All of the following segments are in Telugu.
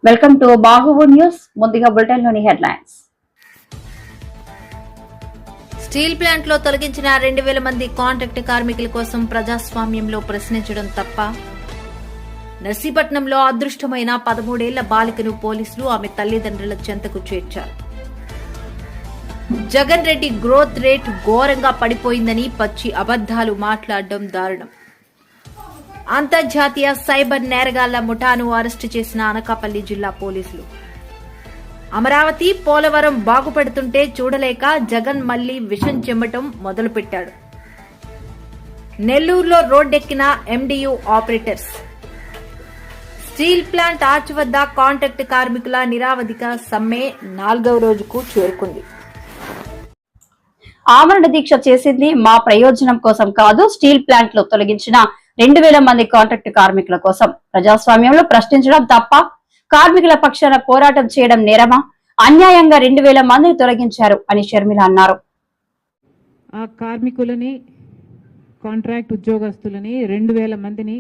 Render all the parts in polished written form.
Welcome to Bahuvu news. ముందుగా బులెటిన్ లోని హెడ్లైన్స్. స్టీల్ ప్లాంట్ లో తొలగించిన 2000 మంది కాంట్రాక్ట్ కార్మికుల కోసం ప్రజాస్వామ్యంలో ప్రశ్నించడం తప్ప? నర్సీపట్నంలో అదృష్టమైన 13 ఏళ్ల బాలికను పోలీసులు ఆమె తల్లిదండ్రుల చెంతకు చేర్చారు. జగన్ రెడ్డి గ్రోత్ రేట్ ఘోరంగా పడిపోయిందని పచ్చి అబద్దాలు మాట్లాడడం దారుణం. అంతర్జాతీయ సైబర్ నేరగాళ్ల ముఠాను అరెస్టు చేసిన అనకాపల్లి జిల్లా పోలీసులు. అమరావతి పోలవరం బాగుపడుతుంటే చూడలేక జగన్ మళ్లీ విషం చెమ్మటం మొదలుపెట్టాడు. నెల్లూరులో రోడ్డెక్కిన MDU operators. Steel plant arch వద్ద కాంట్రాక్ట్ కార్మికుల నిరావధిక సమ్మె 4వ రోజుకు చేరుకుంది. ఆమరణ దీక్ష చేసింది మా ప్రయోజనం కోసం కాదు, స్టీల్ ప్లాంట్ లో తొలగించిన 2000 మంది కాంట్రాక్ట్ కార్మికుల కోసం. ప్రజాస్వామ్యంలో ప్రశ్నించడం తప్ప? కార్మికుల పక్షాన పోరాటం చేయడం నేరమా? అన్యాయంగా 2000 మందిని తొలగించారు అని షర్మిల అన్నారు. ఆ కార్మికులని, కాంట్రాక్ట్ ఉద్యోగస్తులని 2000 మందిని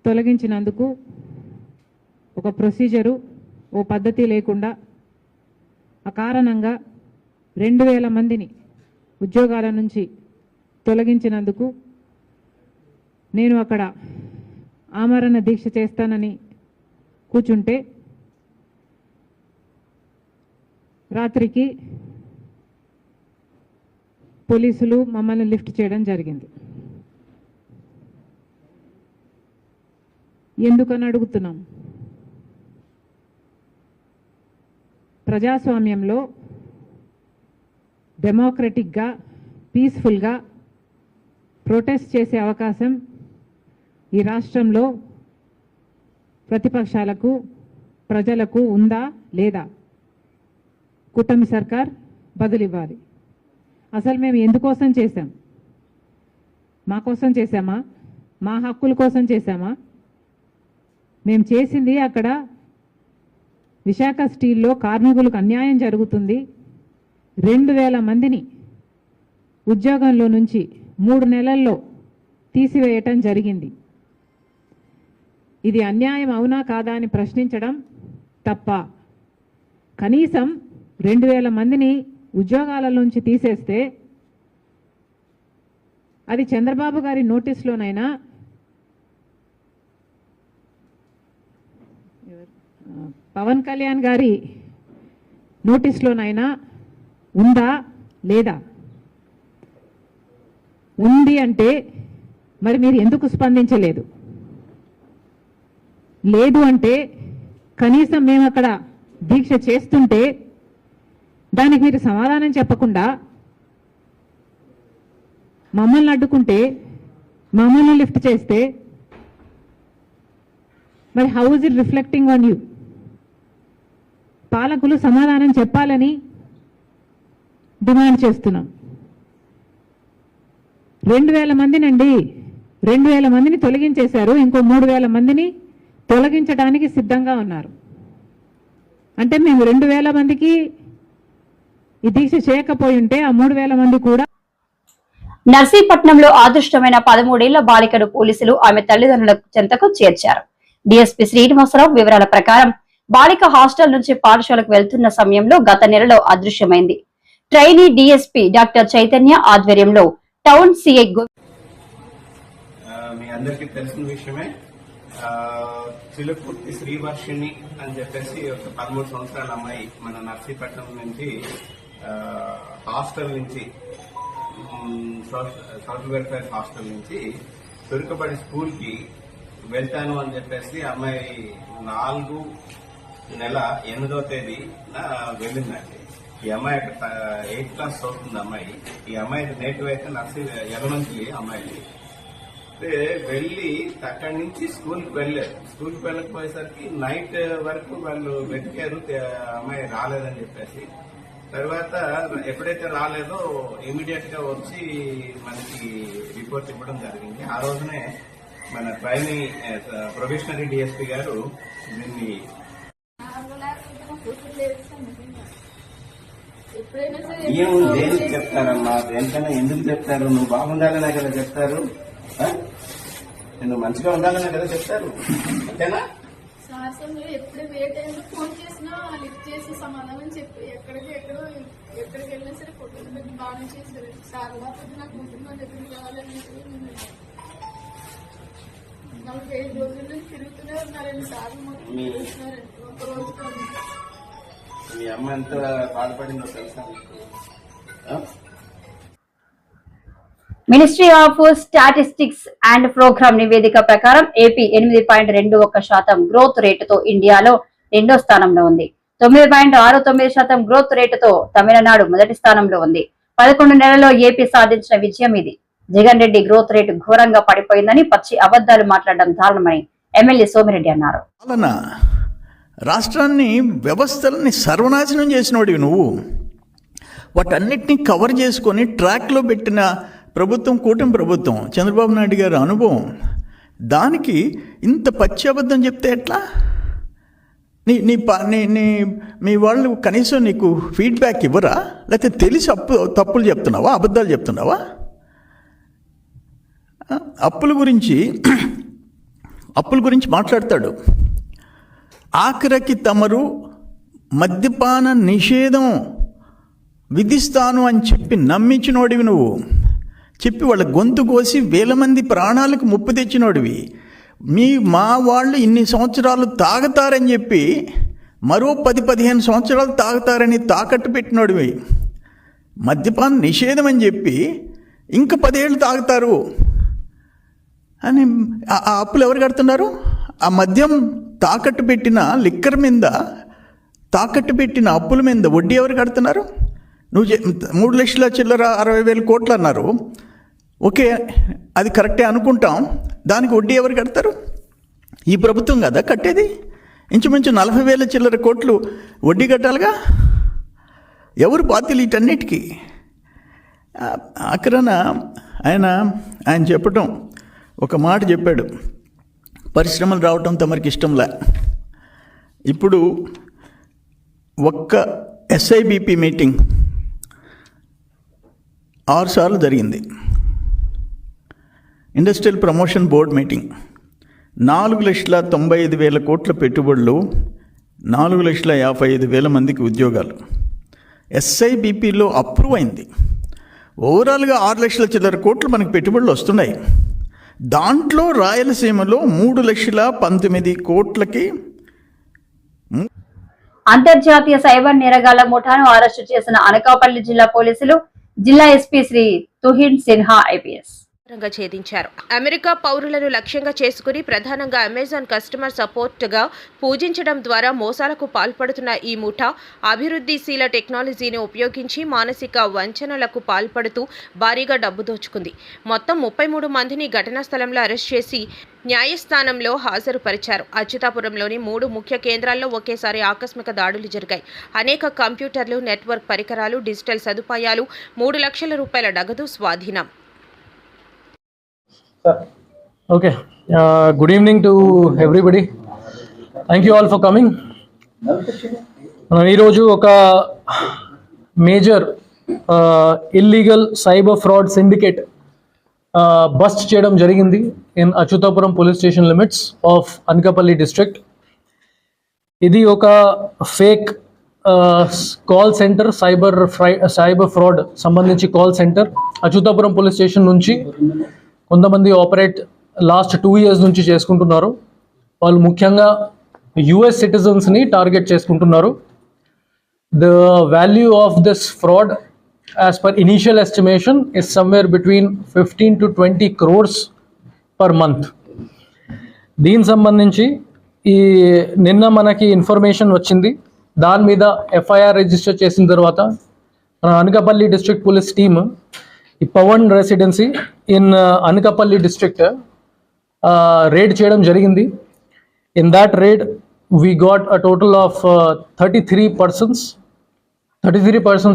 తొలగించినందుకు ఒక ప్రొసీజరు, ఓ పద్ధతి లేకుండా అకారణంగా 2000 మందిని ఉద్యోగాల నుంచి తొలగించినందుకు నేను అక్కడ ఆమరణ దీక్ష చేస్తానని కూర్చుంటే రాత్రికి పోలీసులు మమ్మల్ని లిఫ్ట్ చేయడం జరిగింది. ఎందుకని అడుగుతున్నాం? ప్రజాస్వామ్యంలో డెమోక్రటిక్గా, పీస్ఫుల్గా ప్రొటెస్ట్ చేసే అవకాశం ఈ రాష్ట్రంలో ప్రతిపక్షాలకు, ప్రజలకు ఉందా లేదా? కూటమి సర్కార్ బదులివ్వాలి. అసలు మేము ఎందుకోసం చేశాం? మా కోసం చేశామా? మా హక్కుల కోసం చేశామా? మేము చేసింది అక్కడ విశాఖ స్టీల్లో కార్మికులకు అన్యాయం జరుగుతుంది. 2000 మందిని ఉద్యోగంలో నుంచి 3 నెలల్లో తీసివేయటం జరిగింది. ఇది అన్యాయం అవునా కాదా అని ప్రశ్నించడం తప్ప? కనీసం 2000 మందిని ఉద్యోగాల నుంచి తీసేస్తే అది చంద్రబాబు గారి నోటీస్లోనైనా, పవన్ కళ్యాణ్ గారి నోటీస్లోనైనా ఉందా లేదా? ఉంది అంటే మరి మీరు ఎందుకు స్పందించలేదు? లేదు అంటే కనీసం మేము అక్కడ దీక్ష చేస్తుంటే దానికి మీరు సమాధానం చెప్పకుండా మమ్మల్ని అడ్డుకుంటే, మమ్మల్ని లిఫ్ట్ చేస్తే మరి how is it reflecting on you? పాలకులు సమాధానం చెప్పాలని డిమాండ్ చేస్తున్నాం. 2000 మందినండి, 2000 మందిని తొలగించేశారు. ఇంకో 3000 మందిని తొలగించడానికి సిద్ధంగా ఉన్నారు. అంటే మేము 2000 మందికి ఈ దీక్ష చేయకపోయి ఉంటే ఆ 3000 మంది కూడా. నర్సీపట్నంలో అదృష్టమైన 13 ఏళ్ల బాలికను పోలీసులు ఆమె తల్లిదండ్రుల చెంతకు చేర్చారు. డీఎస్పీ శ్రీనివాసరావు వివరాల ప్రకారం బాలిక హాస్టల్ నుంచి పాఠశాలకు వెళ్తున్న సమయంలో గత నెలలో అదృశ్యమైంది. ట్రైనీ డీఎస్పీ డాక్టర్ చైతన్య ఆధ్వర్యంలో టౌన్ సిఐ మీ అందరికీ తెలిసిన విషయమే. చిలుకుర్తి శ్రీవర్షిణి అని చెప్పేసి ఒక 13 సంవత్సరాల అమ్మాయి మన నర్సీపట్నం నుంచి హాస్టల్ నుంచి, సోషల్ వెల్ఫేర్ హాస్టల్ నుంచి తురుకబడి స్కూల్ కి వెళ్తాను అని చెప్పేసి అమ్మాయి 4 నెల 8వ తేదీ వెళ్ళిందండి. ఈ అమ్మాయి 8th క్లాస్ చదువుతుంది అమ్మాయి. ఈ అమ్మాయి నేటివ్ అయితే యలమంచిలి అమ్మాయి. వెళ్ళి అక్కడి నుంచి స్కూల్కి వెళ్ళారు. స్కూల్కి వెళ్ళకపోయేసరికి నైట్ వరకు వాళ్ళు వెతికారు, అమ్మాయి రాలేదని చెప్పేసి. తర్వాత ఎప్పుడైతే రాలేదో ఇమీడియట్ గా వచ్చి మనకి రిపోర్ట్ ఇవ్వడం జరిగింది. ఆ రోజునే మన ట్రైనీ ప్రొబేషనరీ డిఎస్పీ గారు దీన్ని దేనికి చెప్తారమ్మా? దేనికైనా ఎందుకు చెప్తారు? నువ్వు బాగుండాలనే కదా చెప్తారు, నువ్వు మంచిగా ఉండాలనే కదా చెప్తారు, అంతేనా? సార్ మీరు ఎప్పుడు ఏ టైంలో ఫోన్ చేసినా లిఫ్ట్ చేసి సమాధానం చెప్పి ఎక్కడికి వెళ్ళినా సరే ఫోటోలు బాగానే చేశారు. సార్ కాకపోతే నాకు ముఖ్యంగా దగ్గరికి కావాలని 45 రోజుల నుంచి తిరుగుతూనే ఉన్నారండి. సార్ మొత్తం తిరుగుతున్నారండి. ఒక రోజు మీ అమ్మ ఎంత బాధపడిందో తెలుసా? Ministry of statistics and programme నివేదిక ప్రకారం ఏపీ 8.21% గ్రోత్ రేటుతో ఇండియాలో 2వ స్థానంలో ఉంది. 9.69% గ్రోత్ రేటుతో తమిళనాడు మొదటి స్థానంలో ఉంది. 11 నెలల్లో ఏపీ సాధించిన విజయం ఇది. జగన్ రెడ్డి గ్రోత్ రేటు ఘోరంగా పడిపోయిందని, పచ్చి అబద్దాలు మాట్లాడడం దారుణమని ఎమ్మెల్యే సోమిరెడ్డి అన్నారు. రాష్ట్రాన్ని వ్యవస్థలని సర్వనాశనం చేసినోడివి నువ్వు. వాటన్నిటినీ కవర్ చేసుకొని ట్రాక్లో పెట్టిన ప్రభుత్వం కూటమి ప్రభుత్వం, చంద్రబాబు నాయుడు గారి అనుభవం. దానికి ఇంత పచ్చి అబద్ధం చెప్తే ఎట్లా? మీ వాళ్ళు కనీసం నీకు ఫీడ్బ్యాక్ ఇవ్వరా? లేకపోతే తెలిసి తప్పులు చెప్తున్నావా, అబద్ధాలు చెప్తున్నావా? అప్పుల గురించి మాట్లాడతాడు. ఆఖరికి తమరు మద్యపాన నిషేధం విధిస్తాను అని చెప్పి నమ్మించినోడివి నువ్వు. చెప్పి వాళ్ళ గొంతు కోసి 1000 మంది ప్రాణాలకు ముప్పు తెచ్చినోడివి. మా వాళ్ళు ఇన్ని సంవత్సరాలు తాగుతారని చెప్పి మరో 10-15 సంవత్సరాలు తాగుతారని తాకట్టు పెట్టినోడివి. మద్యపాన నిషేధం అని చెప్పి ఇంకా 10 ఏళ్ళు తాగుతారు అని ఆ అప్పులు ఎవరు కడుతున్నారు? ఆ మద్యం తాకట్టు పెట్టిన లిక్కర్ మీద, తాకట్టు పెట్టిన అప్పుల మీద వడ్డీ ఎవరు కడుతున్నారు? నువ్వు 3 లక్షల చిల్లర 60,000 కోట్లు అన్నారు. ఓకే, అది కరెక్టే అనుకుంటాం. దానికి వడ్డీ ఎవరు కడతారు? ఈ ప్రభుత్వం కదా కట్టేది. ఇంచుమించు 40,000 చిల్లర కోట్లు వడ్డీ కట్టాలిగా. ఎవరు బాధ్యులు వీటన్నిటికీ? అక్కడన ఆయన చెప్పటం, ఒక మాట చెప్పాడు, పరిశ్రమలు రావటం తమరికి ఇష్టంలే. ఇప్పుడు ఒక్క SIBP మీటింగ్ 6 సార్లు జరిగింది. ఇండస్ట్రియల్ ప్రమోషన్ బోర్డ్ మీటింగ్ 4,95,000 కోట్ల పెట్టుబడులు, 4,55,000 మందికి ఉద్యోగాలు. SIBPలో అప్రూవ్ అయింది. ఓవరాల్గా 6 లక్షల చిల్లర కోట్లు మనకి పెట్టుబడులు వస్తున్నాయి. దాంట్లో రాయలసీమలో 3,19,000 కోట్లకి. అంతర్జాతీయ సైబర్ నేరగాళ్ల ముఠాను అరెస్టు చేసిన అనకాపల్లి జిల్లా పోలీసులు. జిల్లా ఎస్పీ శ్రీ తుహిన్ సిన్హా IPS ఛేదించారు. అమెరికా పౌరులను లక్ష్యంగా చేసుకుని ప్రధానంగా అమెజాన్ కస్టమర్ సపోర్ట్ గా పూజించడం ద్వారా మోసాలకు పాల్పడుతున్న ఈ ముఠా అభివృద్ధిశీల టెక్నాలజీని ఉపయోగించి మానసిక వంచనలకు పాల్పడుతూ భారీగా డబ్బు దోచుకుంది. మొత్తం 33 మందిని ఘటనా స్థలంలో అరెస్ట్ చేసి న్యాయస్థానంలో హాజరుపరిచారు. అచ్యుతాపురంలోని 3 ముఖ్య కేంద్రాల్లో ఒకేసారి ఆకస్మిక దాడులు జరిగాయి. అనేక కంప్యూటర్లు, నెట్వర్క్ పరికరాలు, డిజిటల్ సదుపాయాలు, 3 లక్షల రూపాయల నగదు స్వాధీనం. Okay. Good evening to everybody. Thank you all for coming. ఈరోజు ఒక major illegal cyber fraud syndicate bust చేయడం జరిగింది in Achyutapuram police station limits of Anakapalli district. ఇది ఒక fake call centre, cyber fraud సంబంధించి call centre Achyutapuram police station నుంచి కొంతమంది ఆపరేట్ లాస్ట్ 2 years నుంచి చేసుకుంటున్నారు. వాళ్ళు ముఖ్యంగా US సిటిజన్స్ని టార్గెట్ చేసుకుంటున్నారు. The value of this fraud as per initial estimation is somewhere between 15 to 20 crores per month. దీనికి సంబంధించి నిన్న మనకి ఇన్ఫర్మేషన్ వచ్చింది. దాని మీద FIR రిజిస్టర్ చేసిన తర్వాత మన అనకాపల్లి డిస్ట్రిక్ట్ పోలీస్ టీమ్ ఈ Pavan residency in Anakapalli district raid చేయడం జరిగింది. In that raid we got a total of 33 persons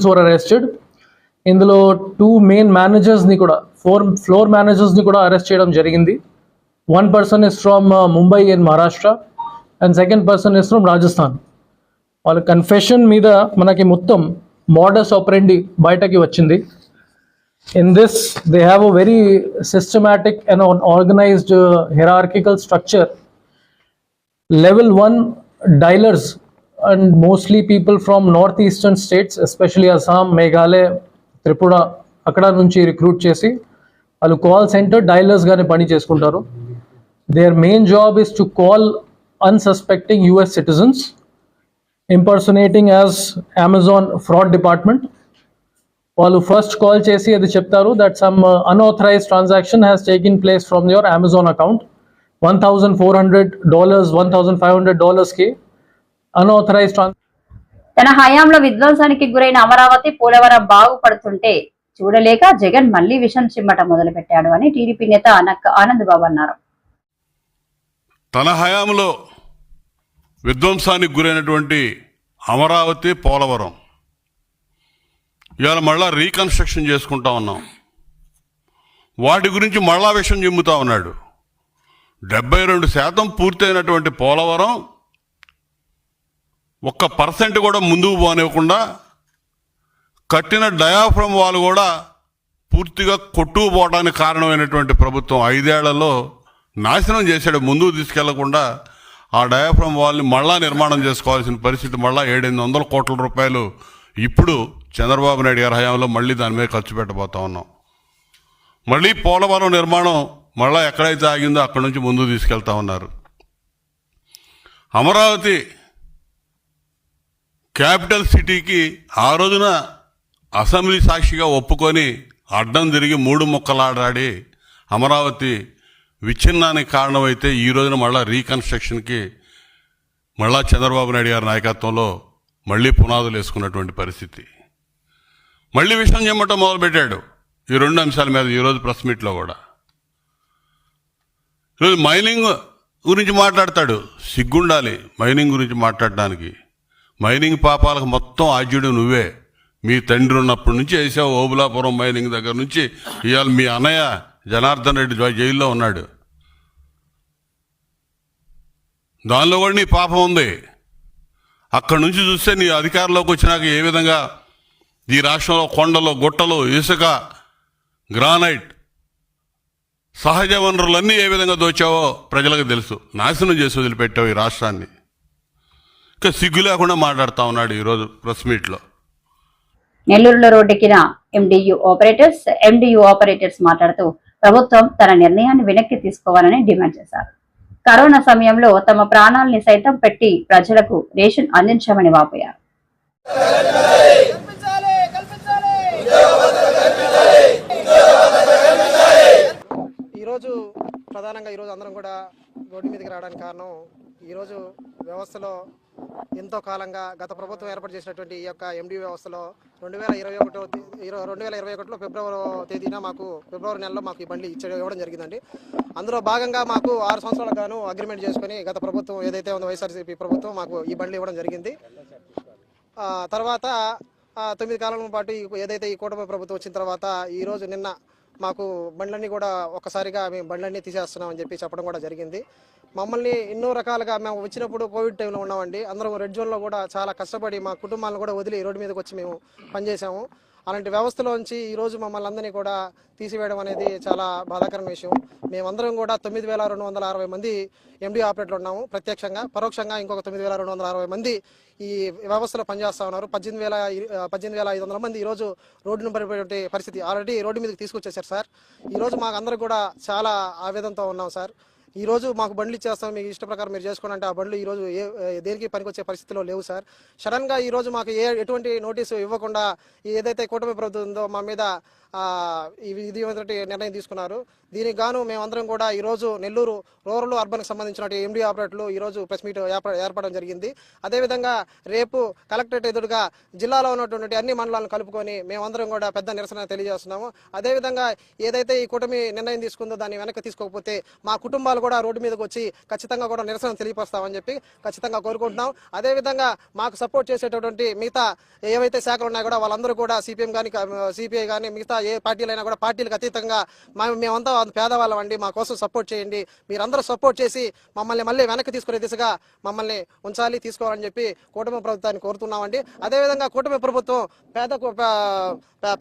were arrested. ఇందులో 2 మెయిన్ మేనేజర్స్ని కూడా, 4 ఫ్లోర్ మేనేజర్స్ని కూడా అరెస్ట్ చేయడం జరిగింది. 1 person is from Mumbai in Maharashtra and 2nd person is from Rajasthan. వాళ్ళ కన్ఫెషన్ మీద మనకి మొత్తం మోడస్ ఆపరెండి బయటకి వచ్చింది. In this, they have a very systematic and organized hierarchical structure level 1 dialers, and mostly people from northeastern states, especially Assam, Meghalaya, Tripura, అక్కడ నుంచి రిక్రూట్ చేసి వాళ్ళు కాల్ సెంటర్ డైలర్స్గానే పని చేసుకుంటారు. Their main job is to call unsuspecting US citizens impersonating as Amazon fraud department. వాళ్ళు ఫస్ట్ కాల్ చేసి అది చెప్తారు that some unauthorised transaction has taken place from your Amazon account. $1,400, $1,500కి అన్ఆథరైజ్డ్ తన హయాంలో విధ్వంసానికి గురైన అమరావతి పోలవరం బాగుపడుతుంటే చూడలేక జగన్ మళ్లీ విషం చిమ్మట మొదలుపెట్టాడు అని టీడీపీ నేత నక్క ఆనంద్ బాబు అన్నారు. తన హయాంలో విధ్వంసానికి గురైనటువంటి అమరావతి పోలవరం ఇవాళ మళ్ళా రీకన్స్ట్రక్షన్ చేసుకుంటా ఉన్నాం. వాటి గురించి మళ్ళా విషయం చిమ్ముతా ఉన్నాడు. 72% పూర్తయినటువంటి పోలవరం 1% కూడా ముందుకు పోనివ్వకుండా కట్టిన డయాఫ్రమ్ వాళ్ళు కూడా పూర్తిగా కొట్టుకుపోవడానికి కారణమైనటువంటి ప్రభుత్వం 5 ఏళ్లలో నాశనం చేశాడు. ముందుకు తీసుకెళ్లకుండా ఆ డయాఫ్రమ్ వాళ్ళని మళ్ళా నిర్మాణం చేసుకోవాల్సిన పరిస్థితి మళ్ళా 700-800 కోట్ల రూపాయలు ఇప్పుడు చంద్రబాబు నాయుడు గారి హయాంలో మళ్ళీ దాని మీద ఖర్చు పెట్టబోతా ఉన్నాం. మళ్ళీ పోలవరం నిర్మాణం మళ్ళా ఎక్కడైతే ఆగిందో అక్కడి నుంచి ముందుకు తీసుకెళ్తా ఉన్నారు. అమరావతి క్యాపిటల్ సిటీకి ఆ రోజున అసెంబ్లీ సాక్షిగా ఒప్పుకొని అడ్డం తిరిగి 3 ముక్కలాడాడి అమరావతి విచ్ఛిన్నానికి కారణమైతే ఈ రోజున మళ్ళా రీకన్స్ట్రక్షన్కి మళ్ళా చంద్రబాబు నాయుడు గారి నాయకత్వంలో మళ్ళీ పునాదులు వేసుకున్నటువంటి పరిస్థితి. మళ్ళీ విషయం చెమ్మటం మొదలుపెట్టాడు ఈ 2 అంశాల మీద ఈరోజు ప్రెస్ మీట్లో కూడా. ఈరోజు మైనింగ్ గురించి మాట్లాడతాడు. సిగ్గుండాలి మైనింగ్ గురించి మాట్లాడడానికి. మైనింగ్ పాపాలకు మొత్తం ఆద్యుడు నువ్వే. మీ తండ్రి ఉన్నప్పటి నుంచి వేసావు. ఓబులాపురం మైనింగ్ దగ్గర నుంచి ఇవాళ మీ అన్నయ్య జనార్దన్ రెడ్డి జైల్లో ఉన్నాడు. దానిలో కూడా నీ పాపం ఉంది. అక్కడి నుంచి చూస్తే నీ అధికారంలోకి వచ్చినాక ఏ విధంగా ఈ రాష్ట్రంలో కొండలు, గుట్టలు, ఇసుక, గ్రానైట్, సహజ వనరులన్నీ ఏ విధంగా దోచావో ప్రజలకు తెలుసు. నాశనం చేసి వదిలిపెట్టావు ఈ రాష్ట్రాన్ని. ఇంకా సిగ్గు లేకుండా మాట్లాడుతూ ఉన్నాడు ఈరోజు ప్రెస్ మీట్లో. నెల్లూరులో రోడ్డెక్కిన ఎండియు ఆపరేటర్స్ మాట్లాడుతూ ప్రభుత్వం తన నిర్ణయాన్ని వెనక్కి తీసుకోవాలని డిమాండ్ చేశారు. కరోనా సమయంలో తమ ప్రాణాలని సైతం పెట్టి ప్రజలకు రేషన్ అందించామని వాపోయారు. ఈరోజు ప్రధానంగా ఈరోజు అందరం కూడా రోడ్డు మీదకి రావడానికి కారణం ఈరోజు వ్యవస్థలో ఎంతో కాలంగా గత ప్రభుత్వం ఏర్పాటు చేసినటువంటి ఈ యొక్క ఎండి వ్యవస్థలో 2021లో ఫిబ్రవరి నెలలో మాకు ఈ బండి ఇవ్వడం జరిగిందండి. అందులో భాగంగా మాకు 6 సంవత్సరాలకు గాను అగ్రిమెంట్ చేసుకుని గత ప్రభుత్వం ఏదైతే ఉందో వైఎస్ఆర్సీపీ ప్రభుత్వం మాకు ఈ బండ్లు ఇవ్వడం జరిగింది. తర్వాత 9 కాలం పాటు ఏదైతే ఈ కూటమి ప్రభుత్వం వచ్చిన తర్వాత ఈరోజు నిన్న మాకు బండ్లన్నీ కూడా ఒక్కసారిగా మేము బండ్లన్నీ తీసేస్తున్నామని చెప్పి చెప్పడం కూడా జరిగింది. మమ్మల్ని ఎన్నో రకాలుగా మేము వచ్చినప్పుడు కోవిడ్ టైంలో ఉన్నామండి. అందరం రెడ్ జోన్లో కూడా చాలా కష్టపడి మా కుటుంబాలను కూడా వదిలి రోడ్డు మీదకి వచ్చి మేము పనిచేసాము. అలాంటి వ్యవస్థలోంచి ఈరోజు మమ్మల్ని అందరినీ కూడా తీసివేయడం అనేది చాలా బాధాకరమైన విషయం. మేమందరం కూడా 9,260 మంది ఎండి ఆపరేటర్లు ఉన్నాము. ప్రత్యక్షంగా పరోక్షంగా ఇంకొక 9,260 మంది ఈ వ్యవస్థలో పనిచేస్తూ ఉన్నారు. 18,500 మంది ఈరోజు రోడ్డును పడిపోయే పరిస్థితి. ఆల్రెడీ రోడ్డు మీదకి తీసుకొచ్చేసారు సార్. ఈరోజు మాకు అందరూ కూడా చాలా ఆవేదనతో ఉన్నాం సార్. ఈరోజు మాకు బండ్లు ఇచ్చేస్తాం, మీకు ఇష్ట ప్రకారం మీరు చేసుకోండి అంటే ఆ బండ్లు ఈరోజు దేనికి పనికొచ్చే పరిస్థితిలో లేవు సార్. సడన్గా ఈరోజు మాకు ఎటువంటి నోటీసు ఇవ్వకుండా ఏదైతే కూటమి ప్రభుత్వం ఉందో మా మీద ఇది నిర్ణయం తీసుకున్నారు. దీనికి గాను మేమందరం కూడా ఈరోజు నెల్లూరు రూరల్ అర్బన్కి సంబంధించిన ఎండి ఆపరేటర్లు ఈరోజు ప్రెస్ మీట్ ఏర్పడడం జరిగింది. అదేవిధంగా రేపు కలెక్టరేట్ ఎదురుగా జిల్లాలో ఉన్నటువంటి అన్ని మండలాలను కలుపుకొని మేమందరం కూడా పెద్ద నిరసన తెలియజేస్తున్నాము. అదేవిధంగా ఏదైతే ఈ కూటమి నిర్ణయం తీసుకుందో దాన్ని వెనక్కి తీసుకోకపోతే మా కుటుంబాలు కూడా రోడ్డు మీదకి వచ్చి ఖచ్చితంగా కూడా నిరసన తెలియపరుస్తామని చెప్పి ఖచ్చితంగా కోరుకుంటున్నాం. అదేవిధంగా మాకు సపోర్ట్ చేసేటటువంటి మిగతా ఏవైతే శాఖలు ఉన్నాయో కూడా వాళ్ళందరూ కూడా సిపిఎం కానీ సిపిఐ కానీ మిగతా ఏ పార్టీలైనా కూడా పార్టీలకు అతీతంగా మేమంతా పేదవాళ్ళం అండి, మా కోసం సపోర్ట్ చేయండి, మీరందరూ సపోర్ట్ చేసి మమ్మల్ని మళ్ళీ వెనక్కి తీసుకునే దిశగా మమ్మల్ని ఉంచాలి, తీసుకోవాలని చెప్పి కూటమి ప్రభుత్వాన్ని కోరుతున్నామండి. అదేవిధంగా కూటమి ప్రభుత్వం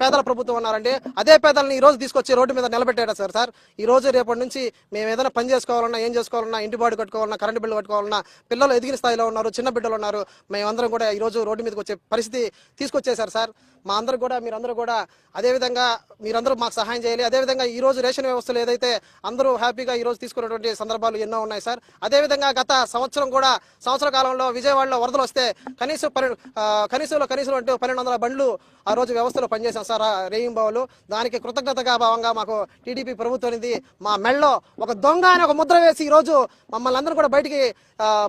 పేదల ప్రభుత్వం ఉన్నారండి. అదే పేదలను ఈ రోజు తీసుకొచ్చి రోడ్డు మీద నిలబెట్టాడు సార్. ఈ రోజు రేపటి నుంచి మేము ఏదైనా పని చేసుకోవాలన్నా, ఏం చేసుకోవాలన్నా, ఇంటి బాడు కట్టుకోవాలన్నా, కరెంటు బిల్లు కట్టుకోవాలన్నా, పిల్లలు ఎదిగిన స్థాయిలో ఉన్నారు, చిన్న బిడ్డలు ఉన్నారు, మేమందరం కూడా ఈ రోజు రోడ్డు మీదకి వచ్చే పరిస్థితి తీసుకొచ్చేసారు సార్. మా అందరూ కూడా మీరందరూ కూడా అదేవిధంగా మీరందరూ మాకు సహాయం చేయాలి. అదేవిధంగా ఈ రోజు రేషన్ వ్యవస్థలు ఏదైతే అందరూ హ్యాపీగా ఈ రోజు తీసుకున్నటువంటి సందర్భాలు ఎన్నో ఉన్నాయి సార్. అదేవిధంగా గత సంవత్సర కాలంలో విజయవాడలో వరదలు వస్తే కనీసం అంటే 1200 బండ్లు ఆ రోజు వ్యవస్థలో పనిచేశాం సార్ రేయింబావులు. దానికి కృతజ్ఞతగా భావంగా మాకు టీడీపీ ప్రభుత్వం అనేది మా మెళ్ళలో ఒక దొంగ అని ఒక ముద్ర వేసి ఈ రోజు మమ్మల్ని అందరూ కూడా బయటికి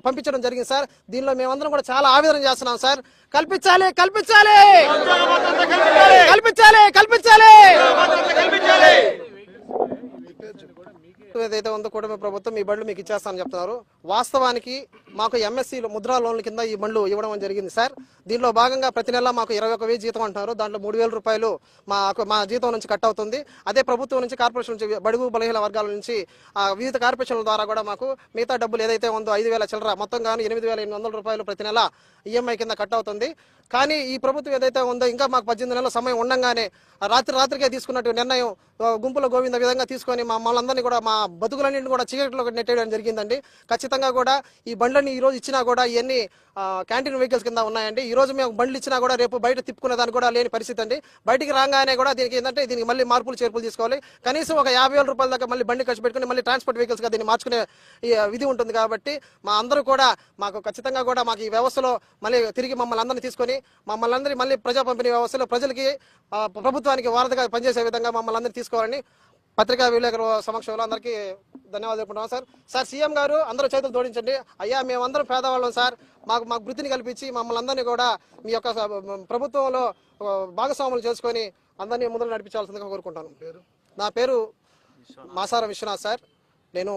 పంపించడం జరిగింది సార్. దీనిలో మేమందరం కూడా చాలా ఆవేదన చేస్తున్నాం సార్. కల్పించాలి కల్పించాలి కల్పించాలి కల్పించాలి ఏదైతే ఉందో కూటమి ప్రభుత్వం ఈ బండ్లు మీకు ఇచ్చేస్తానని చెప్తున్నారు. వాస్తవానికి మాకు ఎంఎస్సీ ముద్రా లోన్ల కింద ఈ బండ్లు ఇవ్వడం జరిగింది సార్. దీనిలో భాగంగా ప్రతి నెల మాకు 21,000 జీతం అంటున్నారు. దాంట్లో 3,000 రూపాయలు మా జీతం నుంచి కట్ అవుతుంది. అదే ప్రభుత్వం నుంచి, కార్పొరేషన్ నుంచి, బడుగు బలహీన వర్గాల నుంచి వివిధ కార్పొరేషన్ల ద్వారా కూడా మాకు మిగతా డబ్బులు ఏదైతే ఉందో 5,000 చిల్లర మొత్తం గాను 8,800 రూపాయలు ప్రతి నెల ఈఎంఐ కింద కట్ అవుతుంది. కానీ ఈ ప్రభుత్వం ఏదైతే ఉందో ఇంకా మాకు 18 నెలల సమయం ఉండగానే రాత్రికే తీసుకున్నట్టు నిర్ణయం గుంపుల గోవింద విధంగా తీసుకొని మమ్మల్ని కూడా మా బతుకులన్నింటిని కూడా చీకట్లో నెట్టేయడం జరిగిందండి. ఖచ్చితంగా కూడా ఈ బండ్లని ఈ రోజు ఇచ్చినా కూడా ఇవన్నీ క్యాంటీన్ వెహికల్స్ కింద ఉన్నాయండి. ఈ రోజు మేము బండ్లు ఇచ్చినా కూడా రేపు బయట తిప్పుకునే దానికి కూడా లేని పరిస్థితి అండి. బయటికి రాగానే కూడా దీనికి మళ్ళీ మార్పులు చేర్పులు తీసుకోవాలి. కనీసం ఒక 50,000 రూపాయల దాకా మళ్ళీ బండి ఖర్చు పెట్టుకుని మళ్ళీ ట్రాన్స్పోర్ట్ వెహికల్స్ గా దీన్ని మార్చుకునే విధి ఉంటుంది. కాబట్టి మా అందరూ కూడా మాకు ఖచ్చితంగా కూడా మాకు ఈ వ్యవస్థలో మళ్ళీ తిరిగి మమ్మల్ని అందరినీ తీసుకొని మమ్మల్ని అందరినీ మళ్ళీ ప్రజా పంపిణీ వ్యవస్థలో ప్రజలకి ప్రభుత్వానికి వారధిగా పనిచేసే విధంగా మమ్మల్ని అందరినీ తీసుకోవాలని పత్రికా విలేకరుల సమక్షంలో అందరికీ ధన్యవాదాలు చెప్పుకుంటున్నాం సార్. సీఎం గారు అందరూ చేతులు జోడించండి. అయ్యా మేమందరం పేదవాళ్ళం సార్, మాకు వృత్తిని కల్పించి మమ్మల్ని అందరినీ కూడా మీ యొక్క ప్రభుత్వంలో భాగస్వాములు చేసుకొని అందరినీ ముందుకు నడిపించాల్సిందిగా కోరుకుంటాను. నా పేరు మాసార విశ్వనాథ్ సార్. నేను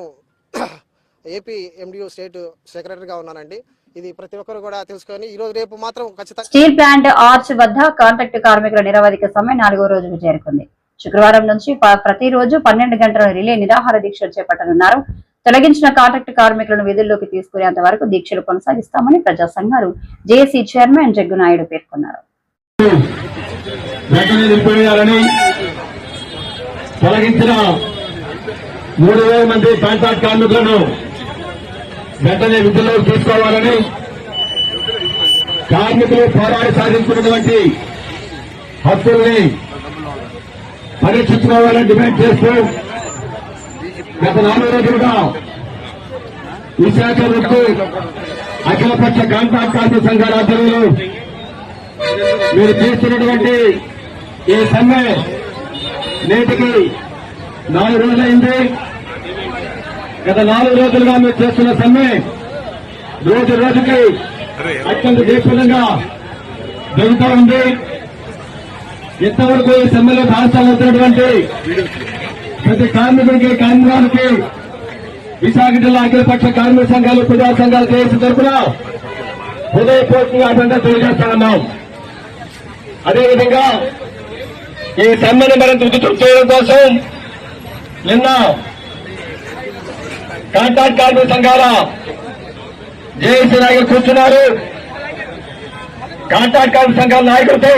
ఏపీ ఎండియూ స్టేట్ సెక్రటరీగా ఉన్నానండి. ఇది ప్రతి ఒక్కరు కూడా తెలుసుకొని ఈ రోజు రేపు మాత్రం ఖచ్చితంగా స్టీల్ ప్లాంట్ ఆర్చ్ వద్ద కాంట్రాక్టు కార్మికుల నిరవధిక సమ్మె 4వ రోజుకు చేరుకుంది. శుక్రవారం నుంచి ప్రతిరోజు 12 గంటల రిలే నిరాహార దీక్షలు చేపట్టనున్నారు. తొలగించిన కాంట్రాక్టు కార్మికులను విధుల్లోకి తీసుకునేంత వరకు దీక్షలు కొనసాగిస్తామని ప్రజా సంఘాలు జేఏసీ చైర్మన్ జగ్గునాయుడు పేర్కొన్నారు. తొలగించిన 3,000 మంది కాంట్రాక్ట్ కార్మికులను వెంటనే విధుల్లోకి తీసుకోవాలని కార్మికులు పోరాడి సాధించుకున్నటువంటి హక్కుల్ని పరీక్షించుకోవాలని డిమాండ్ చేస్తూ గత 4 రోజులుగా విశాఖ ఉక్కు అఖిలపక్ష కాంట్రాక్ట్ కార్మిక సంఘాల ఆధ్వర్యంలో మీరు చేస్తున్నటువంటి ఈ సమ్మె నేటికి 4 రోజులైంది. గత 4 రోజులుగా మీరు చేస్తున్న సమ్మె రోజు రోజుకి అత్యంత తీవ్రంగా జరుగుతూ ఉంది. ఇంతవరకు ఈ సమ్మెలో భాగస్వామ్యమైనటువంటి ప్రతి కార్మికుడికి, కార్మికురానికి విశాఖ జిల్లా అఖిలపక్ష కార్మిక సంఘాలు, ప్రజా సంఘాలు చేసిన తరఫున హృదయపూర్వకంగా అభినందనలు తెలియజేస్తున్నాం. అదేవిధంగా ఈ సమ్మెను మరింత ఉధృతం చేయడం కోసం నిన్న కాంట్రాక్ట్ కార్మిక సంఘాల జేఏసీ నాయకులు కూర్చున్నారు. కాంట్రాక్ట్ కార్మిక సంఘాల నాయకులతో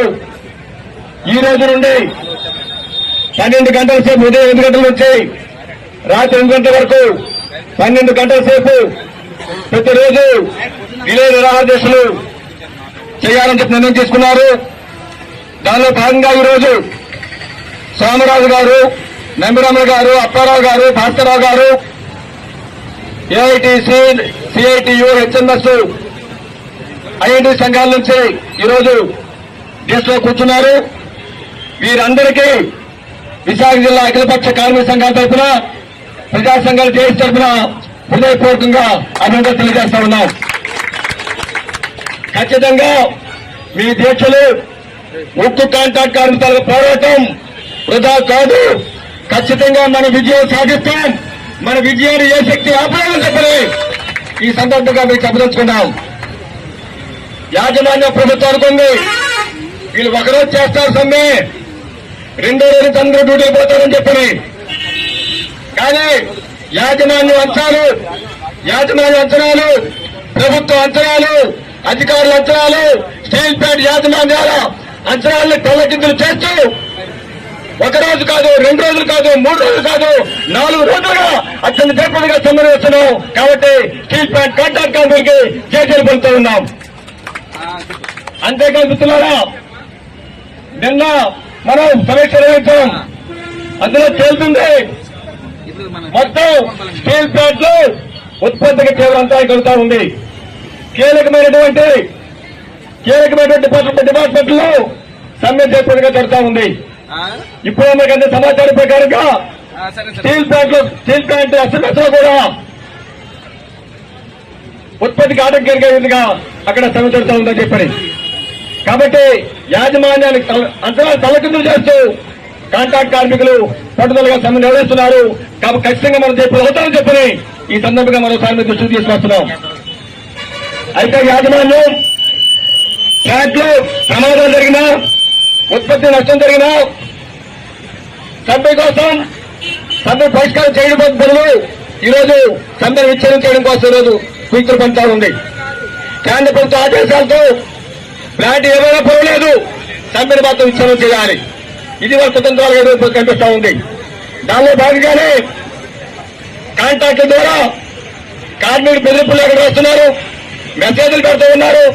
ఈ రోజు నుండి 12 గంటల సేపు, ఉదయం 8 గంటల నుంచి రాత్రి 8 గంటల వరకు 12 గంటల సేపు ప్రతిరోజు రిలే నిరాహార దీక్షలు చేయాలని చెప్పి నిర్ణయం తీసుకున్నారు. దానిలో భాగంగా ఈరోజు సోమరాజు గారు, నెంబరమ్మ గారు, అప్పారావు గారు, భాస్కరరావు గారు, ఏఐటీసీ, సిఐటియు, హెచ్ఎంఎస్, ఐఐటి సంఘాల నుంచి ఈరోజు దీక్షలో కూర్చున్నారు. వీరందరికీ విశాఖ జిల్లా అఖిలపక్ష కార్మిక సంఘాల తరఫున, ప్రజా సంఘాల జేఏసీ తరఫున హృదయపూర్వకంగా అభినందనలు తెలియజేస్తా ఉన్నాం. ఖచ్చితంగా మీ దీక్షలు, ఉక్కు కాంట్రాక్ట్ కార్మికుల పోరాటం వృధా కాదు. ఖచ్చితంగా మన విజయం సాధిస్తాం. మన విజయాన్ని ఏ శక్తి ఆపలేదని చెప్పని ఈ సందర్భంగా మీకు చెప్పదలుచుకున్నాం. యాజమాన్య ప్రభుత్వం అనుకుంది వీళ్ళు ఒకరోజు చేస్తారు సమ్మె, 2వ రోజు అందరూ డ్యూటీ పోతారని చెప్పని. కానీ యాజమాన్య అంచనాలు, ప్రభుత్వ అంచనాలు, అధికారుల అంచనాలు, స్టీల్ ప్లాంట్ యాజమాన్యాల అంచనాలను తలకిందులు చేస్తూ 1 రోజు కాదు, 2 రోజులు కాదు, 3 రోజులు కాదు, 4 రోజులుగా అత్యంత తీవ్రంగా సమ్మె చేస్తున్నాం. కాబట్టి స్టీల్ ప్లాంట్ కాంట్రాక్ట్ కార్మికులకి చేతులు పడుతూ ఉన్నాం. అంతేకాదు మిత్రులారా, నిన్న మనం సమీక్ష నిర్వహించాం. అందులో తేలుతుంది మొత్తం స్టీల్ ప్లాంట్ లో ఉత్పత్తికి తీవ్ర అంతరాయం కలుగుతా ఉంది. కీలకమైనటువంటి డిపార్ట్మెంట్ లో సమ్మె చేపట్టుగా జరుగుతూ ఉంది. ఇప్పుడు మనకంటే సమాచారం ప్రకారంగా స్టీల్ ప్లాంట్ ఎస్ఎంఎస్ లో కూడా ఉత్పత్తికి ఆటంకంగా అక్కడ సమ్మె జరుగుతూ ఉందని చెప్పని. కాబట్టి యాజమాన్యానికి అంచనాలు తలకిందులు చేస్తూ కాంట్రాక్ట్ కార్మికులు పట్టుదలగా సమ్మె నిర్వహిస్తున్నారు. కాబట్టి ఖచ్చితంగా మనం అవుతామని చెప్పని ఈ సందర్భంగా మరోసారి మీద దృష్టికి తీసుకొస్తున్నాం. అయితే యాజమాన్యం ప్లాంట్లు ప్రమాదాలు జరిగినా, ఉత్పత్తి నష్టం జరిగినా సమ్మె కోసం సమ్మె పరిష్కారం చేయడం బదులు ఈరోజు సమ్మెను విచ్ఛేదం చేయడం కోసం ఈరోజు కుయుక్తులు పంచుతా ఉంది. కేంద్ర ప్రభుత్వ ఆదేశాలతో ప్లాంట్ ఏమైనా పర్వాలేదు, సమ్మెను మాత్రం విచ్ఛేదం చేయాలి. ఇది వాళ్ళ స్వతంత్రాలుగా కనిపిస్తా ఉంది. దానిలో భాగంగానే కాంట్రాక్టుల ద్వారా కార్మికులు బెదిరింపులు ఎక్కడ వస్తున్నారు, మెసేజ్లు పెడుతూ ఉన్నారు.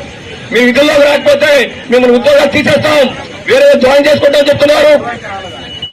మీ విధుల్లోకి రాకపోతే మిమ్మల్ని ఉద్యోగాలు తీసేస్తాం, వేరే జాయిన్ చేసుకుంటామని చెప్తున్నారు.